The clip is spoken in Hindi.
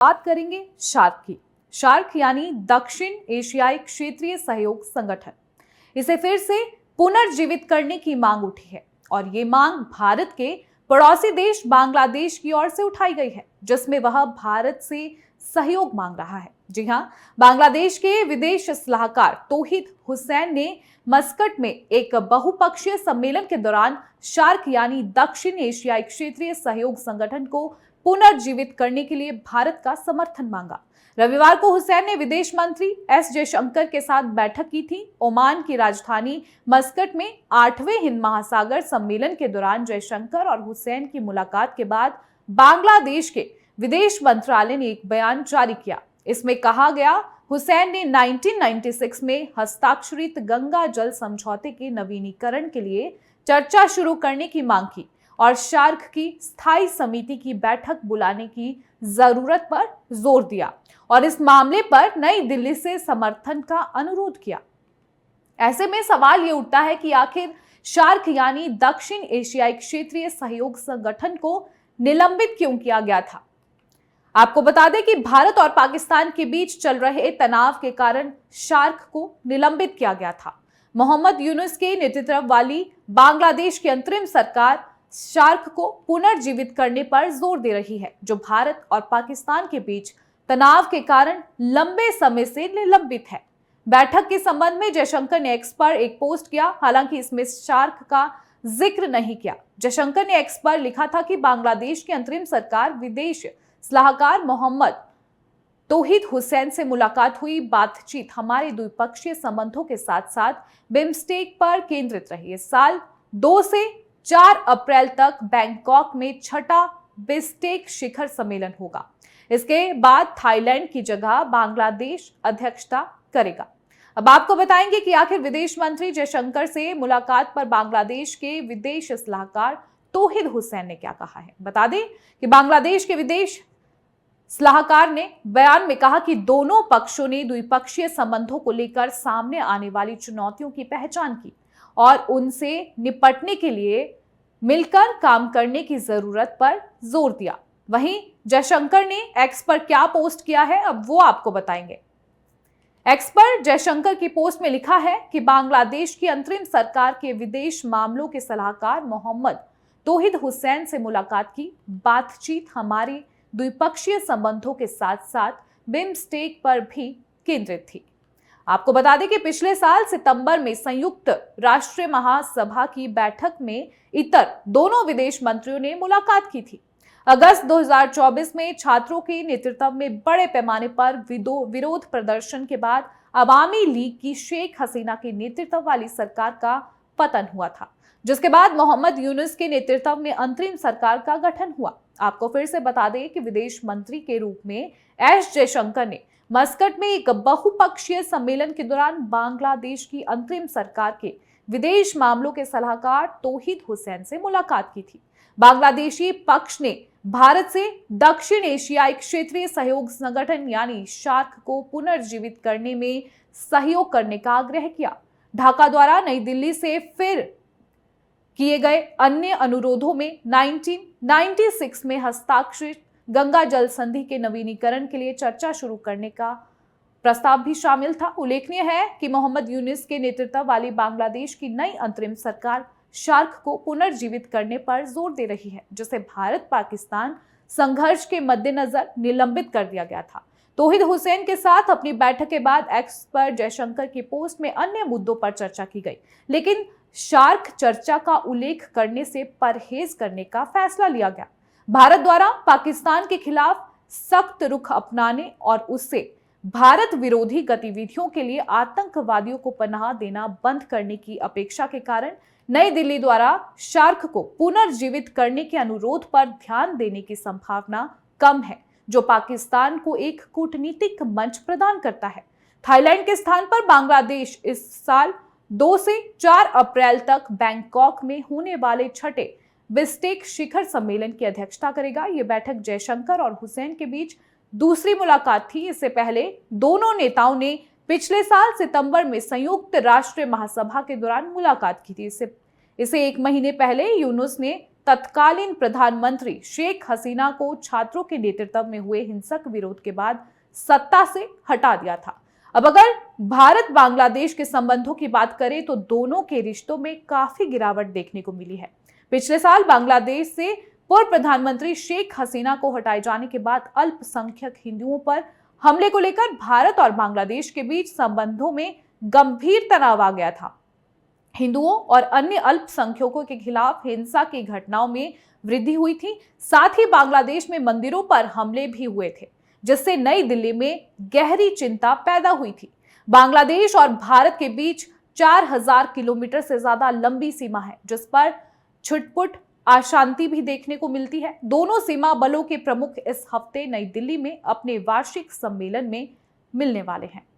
बात करेंगे शार्क की। शार्क यानी दक्षिण एशियाई क्षेत्रीय सहयोग संगठन। इसे फिर से पुनर्जीवित करने की मांग उठी है और ये मांग भारत के पड़ोसी देश बांग्लादेश की ओर से उठाई गई है, जिसमें वह भारत से सहयोग मांग रहा है। जी हां, बांग्लादेश के विदेश सलाहकार तौहीद हुसैन ने मस्कट में एक बहुपक्षीय सम्मेलन के दौरान शार्क यानी दक्षिण एशियाई क्षेत्रीय सहयोग संगठन को पुनर्जीवित करने के लिए भारत का समर्थन मांगा। रविवार को हुसैन ने विदेश मंत्री एस जयशंकर के साथ बैठक की थी। ओमान की राजधानी मस्कट में 8वें हिंद महासागर सम्मेलन के दौरान जयशंकर और हुसैन की मुलाकात के बाद बांग्लादेश के विदेश मंत्रालय ने एक बयान जारी किया। इसमें कहा गया, हुसैन ने 1996 में हस्ताक्षरित गंगा जल समझौते के नवीनीकरण के लिए चर्चा शुरू करने की मांग की और शार्क की स्थायी समिति की बैठक बुलाने की जरूरत पर जोर दिया और इस मामले पर नई दिल्ली से समर्थन का अनुरोध किया। ऐसे में सवाल ये उठता है कि आखिर शार्क यानी दक्षिण एशियाई क्षेत्रीय सहयोग संगठन को निलंबित क्यों किया गया था। आपको बता दें कि भारत और पाकिस्तान के बीच चल रहे तनाव के कारण शार्क को निलंबित किया गया था। मोहम्मद यूनुस के नेतृत्व वाली बांग्लादेश की अंतरिम सरकार शार्क को पुनर्जीवित करने पर जोर दे रही है, जो भारत और पाकिस्तान के बीच तनाव के कारण लंबे समय से निलंबित है। बैठक के संबंध में जयशंकर ने एक्स पर एक पोस्ट किया, हालांकि इसमें शार्क का जिक्र नहीं किया। जयशंकर ने एक्स पर लिखा था कि बांग्लादेश की अंतरिम सरकार विदेश सलाहकार मोहम्मद तौहीद हुसैन से मुलाकात हुई। बातचीत हमारे द्विपक्षीय संबंधों के साथ साथ बिम्स्टेक पर केंद्रित रही। इस साल 2 से 4 अप्रैल तक बैंकॉक में 6ठा बिम्स्टेक शिखर सम्मेलन होगा। इसके बाद थाईलैंड की जगह बांग्लादेश अध्यक्षता करेगा। अब आपको बताएंगे कि आखिर विदेश मंत्री जयशंकर से मुलाकात पर बांग्लादेश के विदेश सलाहकार तौहीद हुसैन ने क्या कहा है। बता दें कि बांग्लादेश के विदेश सलाहकार ने बयान में कहा कि दोनों पक्षों ने द्विपक्षीय संबंधों को लेकर सामने आने वाली चुनौतियों की पहचान की और उनसे निपटने के लिए मिलकर काम करने की जरूरत पर जोर दिया। वहीं जयशंकर ने एक्स पर क्या पोस्ट किया है, अब वो आपको बताएंगे। एक्स पर जयशंकर की पोस्ट में लिखा है कि बांग्लादेश की अंतरिम सरकार के विदेश मामलों के सलाहकार मोहम्मद तौहीद हुसैन से मुलाकात की। बातचीत हमारे द्विपक्षीय संबंधों के साथ साथ बिम्स्टेक पर भी केंद्रित थी। आपको बता दें कि पिछले साल सितंबर में संयुक्त राष्ट्र महासभा की बैठक में इतर दोनों विदेश मंत्रियों ने मुलाकात की थी। अगस्त 2024 में छात्रों के नेतृत्व में बड़े पैमाने पर विरोध प्रदर्शन के बाद अवामी लीग की शेख हसीना के नेतृत्व वाली सरकार का पतन हुआ था, जिसके बाद मोहम्मद यूनुस के नेतृत्व में अंतरिम सरकार का गठन हुआ। आपको फिर से बता दें कि विदेश मंत्री के रूप में एस जयशंकर ने मस्कट में एक बहुपक्षीय सम्मेलन के दौरान बांग्लादेश की अंतरिम सरकार के विदेश मामलों के सलाहकार तौहीद हुसैन से मुलाकात की थी। बांग्लादेशी पक्ष ने भारत से दक्षिण एशियाई क्षेत्रीय सहयोग संगठन यानी शार्क को पुनर्जीवित करने में सहयोग करने का आग्रह किया। ढाका द्वारा नई दिल्ली से फिर किए गए अन्य अनुरोधों में 1996 में हस्ताक्षरित गंगा जल संधि के नवीनीकरण के लिए चर्चा शुरू करने का प्रस्ताव भी शामिल था। उल्लेखनीय है कि मोहम्मद यूनुस के नेतृत्व वाली बांग्लादेश की नई अंतरिम सरकार शार्क को पुनर्जीवित करने पर जोर दे रही है, जिसे भारत पाकिस्तान संघर्ष के मद्देनजर निलंबित कर दिया गया था। तौहीद हुसैन के साथ अपनी बैठक के बाद एक्स पर जयशंकर की पोस्ट में अन्य मुद्दों पर चर्चा की गई, लेकिन शार्क चर्चा का उल्लेख करने से परहेज करने का फैसला लिया गया। भारत द्वारा पाकिस्तान के खिलाफ सख्त रुख अपनाने और उससे भारत विरोधी गतिविधियों के लिए आतंकवादियों को पनाह देना बंद करने की अपेक्षा के कारण नई दिल्ली द्वारा शार्क को पुनर्जीवित करने के अनुरोध पर ध्यान देने की संभावना कम है, जो पाकिस्तान को एक कूटनीतिक मंच प्रदान करता है। थाईलैंड के स्थान पर बांग्लादेश इस साल 2 से 4 अप्रैल तक बैंकॉक में होने वाले 6ठे बिम्स्टेक शिखर सम्मेलन की अध्यक्षता करेगा। यह बैठक जयशंकर और हुसैन के बीच दूसरी मुलाकात थी। इससे पहले दोनों नेताओं ने पिछले साल सितंबर में संयुक्त राष्ट्र महासभा के दौरान मुलाकात की थी। इसे 1 महीने पहले यूनुस ने तत्कालीन प्रधानमंत्री शेख हसीना को छात्रों के नेतृत्व में हुए हिंसक विरोध के बाद सत्ता से हटा दिया था। अब अगर भारत बांग्लादेश के संबंधों की बात करें तो दोनों के रिश्तों में काफी गिरावट देखने को मिली है। पिछले साल बांग्लादेश से पूर्व प्रधानमंत्री शेख हसीना को हटाए जाने के बाद अल्पसंख्यक हिंदुओं पर हमले को लेकर भारत और बांग्लादेश के बीच संबंधों में गंभीर तनाव आ गया था। हिंदुओं और अन्य अल्पसंख्यकों के खिलाफ हिंसा की घटनाओं में वृद्धि हुई थी। साथ ही बांग्लादेश में मंदिरों पर हमले भी हुए थे, जिससे नई दिल्ली में गहरी चिंता पैदा हुई थी। बांग्लादेश और भारत के बीच 4000 किलोमीटर से ज्यादा लंबी सीमा है, जिस पर छुटपुट अशांति भी देखने को मिलती है। दोनों सीमा बलों के प्रमुख इस हफ्ते नई दिल्ली में अपने वार्षिक सम्मेलन में मिलने वाले हैं।